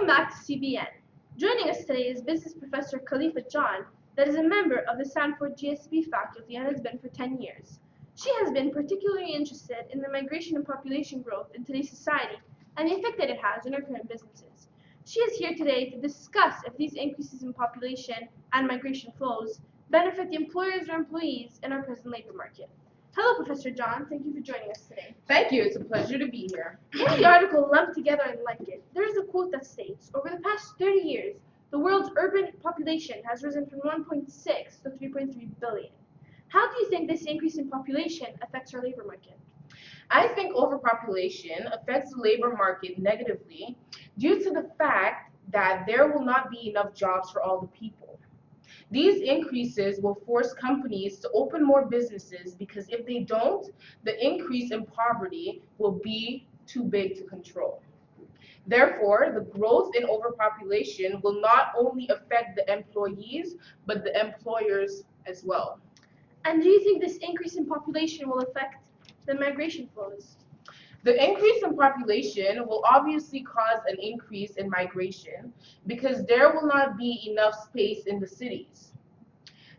back to CBN. Joining us today is business professor Kaliffa John, that is a member of the Stanford GSB faculty and has been for 10 years. She has been particularly interested in the migration and population growth in today's society and the effect that it has on our current businesses. She is here today to discuss if these increases in population and migration flows benefit the employers or employees in our present labor market. Hello, Professor John. Thank you for joining us today. Thank you. It's a pleasure to be here. In the article Lumped Together and Like It, there is a quote that states, over the past 30 years, the world's urban population has risen from 1.6 to 3.3 billion. How do you think this increase in population affects our labor market? I think overpopulation affects the labor market negatively due to the fact that there will not be enough jobs for all the people. These increases will force companies to open more businesses because if they don't, the increase in poverty will be too big to control. Therefore, the growth in overpopulation will not only affect the employees, but the employers as well. And do you think this increase in population will affect the migration flows? The increase in population will obviously cause an increase in migration because there will not be enough space in the cities.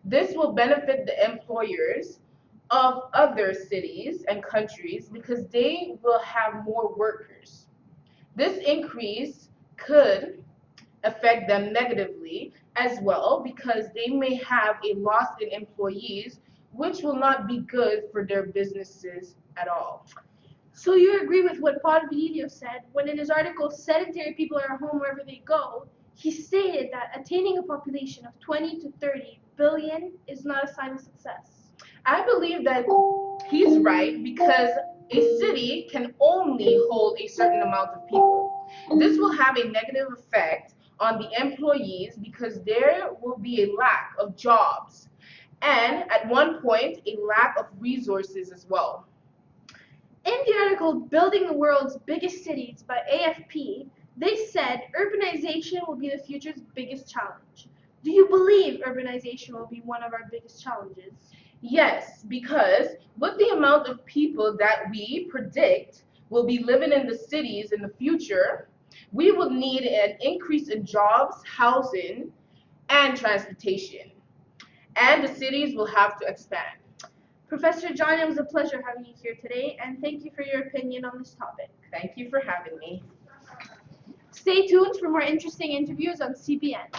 This will benefit the employers of other cities and countries because they will have more workers. This increase could affect them negatively as well because they may have a loss in employees, which will not be good for their businesses at all. So you agree with what Podvideo said when in his article, Sedentary People Are Home Wherever They Go, he stated that attaining a population of 20 to 30 billion is not a sign of success. I believe that he's right because a city can only hold a certain amount of people. This will have a negative effect on the employees because there will be a lack of jobs and at one point a lack of resources as well. In the article Building the World's Biggest Cities by AFP, they said urbanization will be the future's biggest challenge. Do you believe urbanization will be one of our biggest challenges? Yes, because with the amount of people that we predict will be living in the cities in the future, we will need an increase in jobs, housing, and transportation. And the cities will have to expand. Professor John, it was a pleasure having you here today, and thank you for your opinion on this topic. Thank you for having me. Stay tuned for more interesting interviews on CBN.